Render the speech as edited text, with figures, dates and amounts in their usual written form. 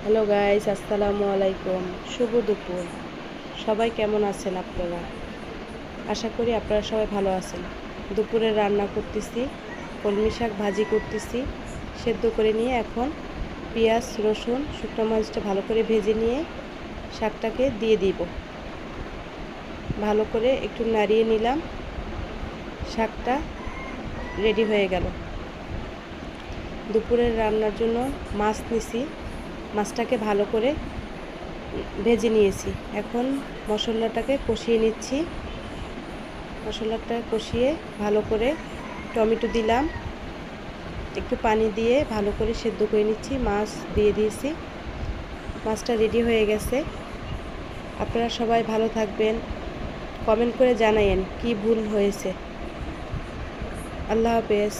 Hello guys, আসসালামু আলাইকুম। শুভ দুপুর। সবাই কেমন আছেন আপনারা? আশা করি আপনারা সবাই ভালো আছেন। দুপুরে রান্না করতেছি, কলমি শাক ভাজি করতেছি। সেদ্ধ করে নিয়ে এখন পেঁয়াজ, রসুন, শুকনো মরিচটা ভালো করে ভেজে নিয়ে শাকটাকে দিয়ে দিব। ভালো করে একটু নাড়িয়ে নিলাম। শাকটা রেডি হয়ে গেল। দুপুরের রান্নার জন্য মাছ নিছি। মাছটাকে ভালো করে ভেজে নিয়েছি। এখন মশলাটাকে কষিয়ে নিচ্ছি। মশলাটা কষিয়ে ভালো করে টমেটো দিলাম, একটু পানি দিয়ে ভালো করে সেদ্ধ করে নিচ্ছি। মাছ দিয়ে দিয়েছি। মাছটা রেডি হয়ে গেছে। আপনারা সবাই ভালো থাকবেন, কমেন্ট করে জানায়েন কি ভুল হয়েছে। আল্লাহ হাফেজ।